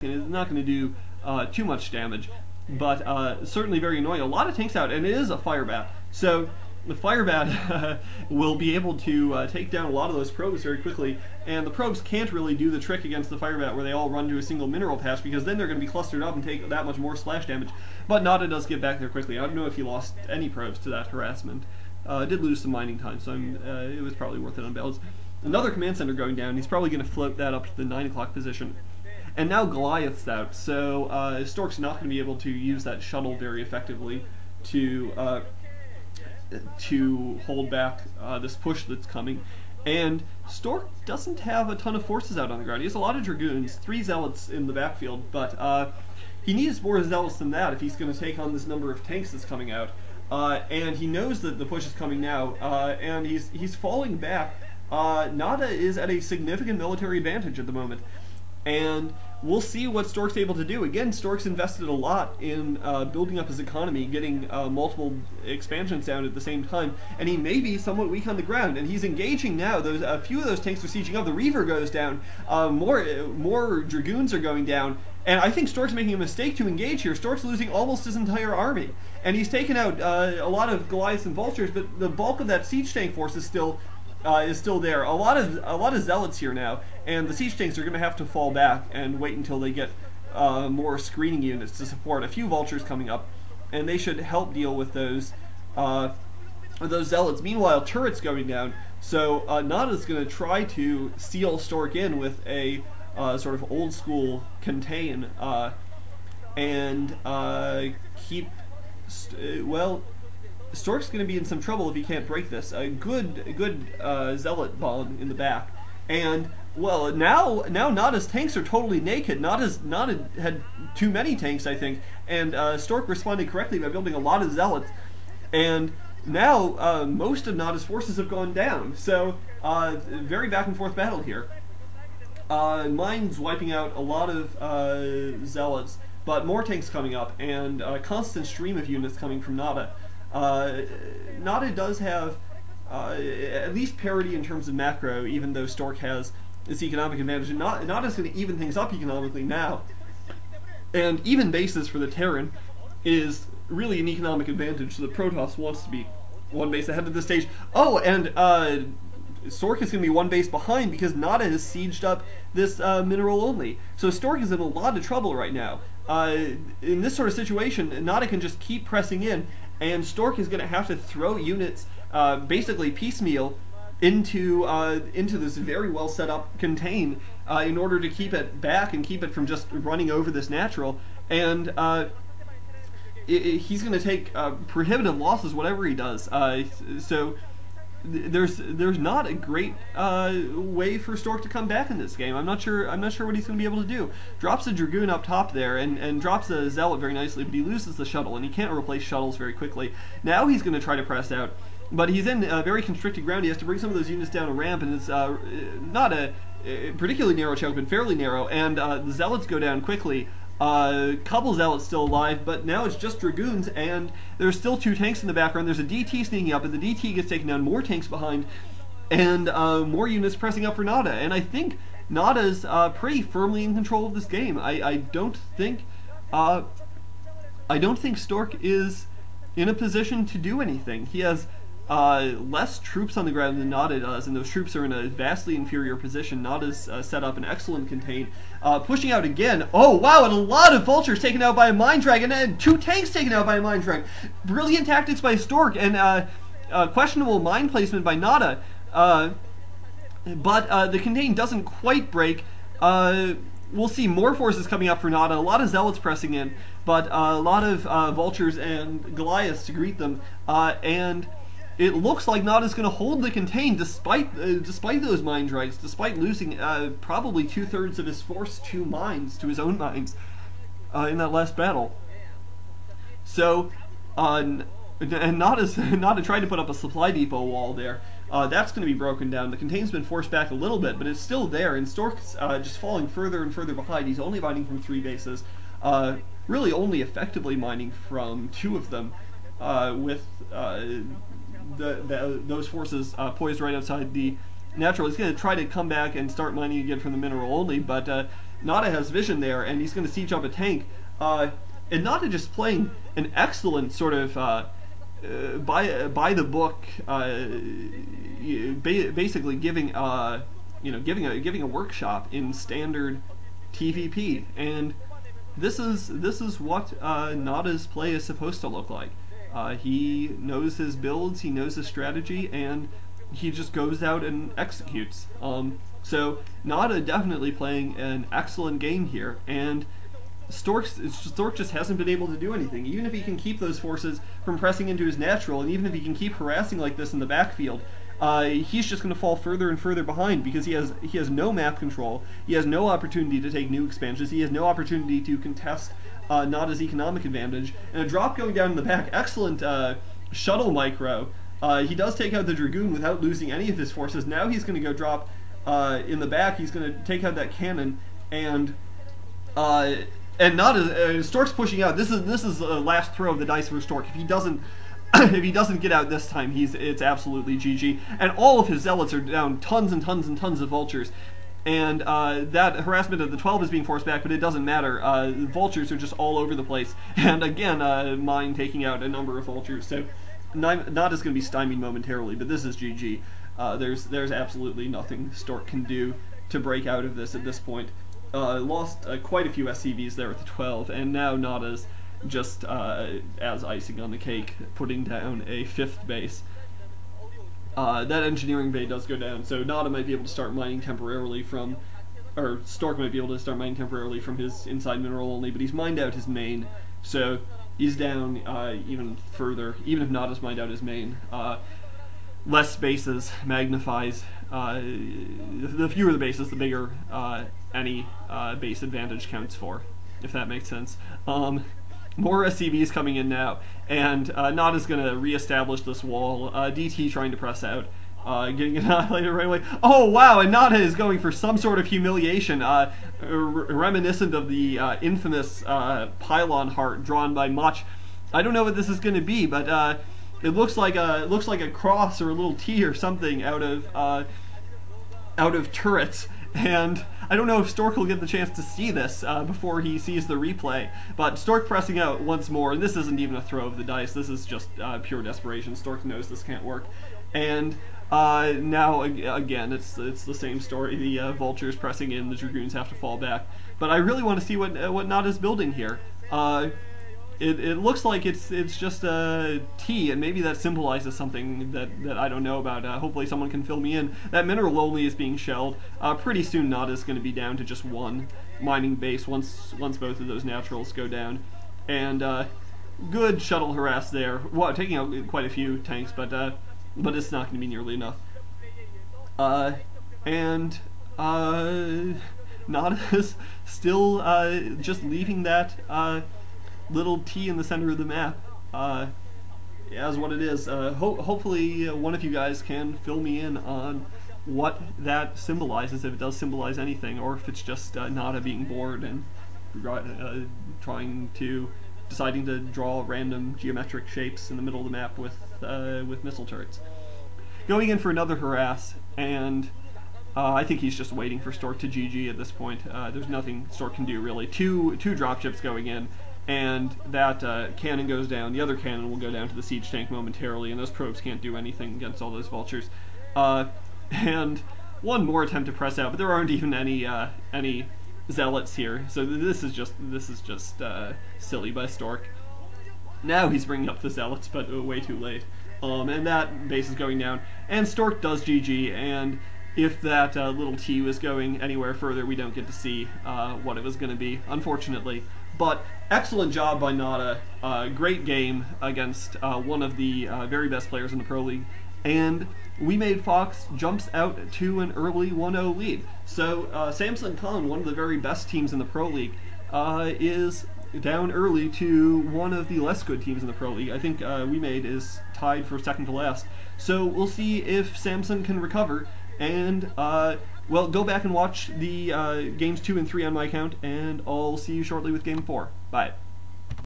and it's not going to do too much damage, but certainly very annoying. A lot of tanks out, and it is a fire bat, so the fire bat will be able to take down a lot of those probes very quickly, and the probes can't really do the trick against the fire bat where they all run to a single mineral patch, because then they're going to be clustered up and take that much more splash damage. But Nada does get back there quickly. I don't know if he lost any probes to that harassment. Did lose some mining time, so it was probably worth it on balance. Another command center going down. He's probably going to float that up to the 9 o'clock position. And now Goliath's out, so Stork's not going to be able to use that shuttle very effectively to hold back this push that's coming. And Stork doesn't have a ton of forces out on the ground. He has a lot of Dragoons, 3 Zealots in the backfield, but he needs more Zealots than that if he's going to take on this number of tanks that's coming out. And he knows that the push is coming now, and he's falling back. Nada is at a significant military advantage at the moment, and we'll see what Stork's able to do. Again, Stork's invested a lot in building up his economy, getting multiple expansions down at the same time, and he may be somewhat weak on the ground, and he's engaging now. A few of those tanks are sieging up. The Reaver goes down, more Dragoons are going down, and I think Stork's making a mistake to engage here. Stork's losing almost his entire army, and he's taken out a lot of Goliaths and Vultures, but the bulk of that siege tank force is still there. A lot of Zealots here now, and the siege tanks are going to have to fall back and wait until they get more screening units to support. A few Vultures coming up, and they should help deal with those Zealots. Meanwhile, turrets going down, so Nada's going to try to seal Stork in with a sort of old school contain and keep well. Stork's going to be in some trouble if he can't break this. A good Zealot bomb in the back, and well, now Nada's tanks are totally naked. Nada had too many tanks, I think, and Stork responded correctly by building a lot of Zealots, and now most of Nada's forces have gone down. So very back and forth battle here. Mine's wiping out a lot of Zealots, but more tanks coming up, and a constant stream of units coming from Nada. Nada does have at least parity in terms of macro, even though Stork has this economic advantage. And Nada's going to even things up economically now. And even bases for the Terran is really an economic advantage, so the Protoss wants to be one base ahead of this stage. Oh, and Stork is going to be one base behind because Nada has sieged up this mineral only. So Stork is in a lot of trouble right now. In this sort of situation, Nada can just keep pressing in, and Stork is going to have to throw units basically piecemeal into this very well set up contain in order to keep it back and keep it from just running over this natural. And he's going to take prohibitive losses whatever he does. So there's not a great way for Stork to come back in this game. I'm not sure what he's going to be able to do. Drops a Dragoon up top there and drops a Zealot very nicely, but he loses the shuttle, and he can't replace shuttles very quickly. Now he's going to try to press out, but he's in very constricted ground. He has to bring some of those units down a ramp, and it's not a particularly narrow choke, but fairly narrow, and the Zealots go down quickly. Couple Zealots still alive, but now it's just Dragoons, and there's still 2 tanks in the background. There's a DT sneaking up, and the DT gets taken down, more tanks behind, and more units pressing up for Nada. And I think Nada's pretty firmly in control of this game. I don't think Stork is in a position to do anything. He has less troops on the ground than Nada does, and those troops are in a vastly inferior position. Nada's set up an excellent contain. Pushing out again. Oh, wow, and a lot of Vultures taken out by a Mine Dragon, and 2 tanks taken out by a Mine Dragon. Brilliant tactics by Stork, and questionable mine placement by Nada. But the contain doesn't quite break. We'll see more forces coming up for Nada. A lot of Zealots pressing in, but a lot of Vultures and Goliaths to greet them. And it looks like Nada's going to hold the contain despite those mine drags, despite losing probably 2/3 of his force to mines, to his own mines, in that last battle. So, and Nada tried to put up a supply depot wall there. That's going to be broken down. The contain's been forced back a little bit, but it's still there, and Stork's just falling further and further behind. He's only mining from 3 bases, really only effectively mining from 2 of them, with those forces poised right outside the natural. He's going to try to come back and start mining again from the mineral only, but Nada has vision there, and he's going to siege up a tank. And Nada just playing an excellent sort of by the book, basically giving giving a workshop in standard TVP, and this is what Nada's play is supposed to look like. He knows his builds, he knows his strategy, and he just goes out and executes. So Nada definitely playing an excellent game here, and Stork just hasn't been able to do anything. Even if he can keep those forces from pressing into his natural, and even if he can keep harassing like this in the backfield, he's just going to fall further and further behind, because he has no map control, he has no opportunity to take new expansions, he has no opportunity to contest Nada's economic advantage, and a drop going down in the back. Excellent shuttle micro. He does take out the Dragoon without losing any of his forces. Now he's going to go drop in the back, he's going to take out that cannon, and Nada, Stork's pushing out. This is the last throw of the dice for Stork. If he doesn't if he doesn't get out this time, it's absolutely GG. And all of his zealots are down, tons and tons and tons of vultures. And that harassment of the 12 is being forced back, but it doesn't matter. The vultures are just all over the place. And again, mine taking out a number of vultures. So Nada's going to be stymied momentarily, but this is GG. There's absolutely nothing Stork can do to break out of this at this point. Lost quite a few SCVs there at the 12, and now Nada's just as icing on the cake, putting down a 5th base. That engineering bay does go down, so Nada might be able to start mining temporarily from, or Stork might be able to start mining temporarily from his inside mineral only, but he's mined out his main, so he's down even further, even if Nada's mined out his main. Less bases magnifies, the fewer the bases, the bigger any base advantage counts for, if that makes sense. More SCVs coming in now, and Nada's going to re-establish this wall. DT trying to press out, getting annihilated right away. Oh wow, and Nada is going for some sort of humiliation, reminiscent of the infamous pylon heart drawn by Mach. I don't know what this is going to be, but it looks like a cross or a little T or something out of turrets. And I don't know if Stork will get the chance to see this before he sees the replay, but Stork pressing out once more, and this isn't even a throw of the dice, this is just pure desperation. Stork knows this can't work, and now again it's the same story. The vultures pressing in, the Dragoons have to fall back, but I really want to see what Nada's building here. It looks like it's just a T, and maybe that symbolizes something that I don't know about. Hopefully someone can fill me in. That mineral only is being shelled. Pretty soon Nada's going to be down to just one mining base once both of those naturals go down. And good shuttle harass there. Wow, taking out quite a few tanks, but it's not going to be nearly enough. Nada's still just leaving that little T in the center of the map as what it is. Hopefully one of you guys can fill me in on what that symbolizes, if it does symbolize anything, or if it's just Nada being bored and deciding to draw random geometric shapes in the middle of the map with missile turrets. Going in for another harass, and I think he's just waiting for Stork to GG at this point. There's nothing Stork can do really. Two dropships going in, and that cannon goes down. The other cannon will go down to the siege tank momentarily, and those probes can't do anything against all those vultures. And one more attempt to press out, but there aren't even any zealots here, so this is just silly by Stork. Now he's bringing up the zealots, but way too late. And that base is going down, and Stork does GG, and if that little T was going anywhere further, we don't get to see what it was going to be, unfortunately. But excellent job by Nada. Great game against one of the very best players in the Pro League. And WeMade Fox jumps out to an early 1-0 lead. So Samsung Khan, one of the very best teams in the Pro League, is down early to one of the less good teams in the Pro League. I think WeMade is tied for second to last. So we'll see if Samsung can recover. And well, go back and watch the games 2 and 3 on my account, and I'll see you shortly with game 4. Bye.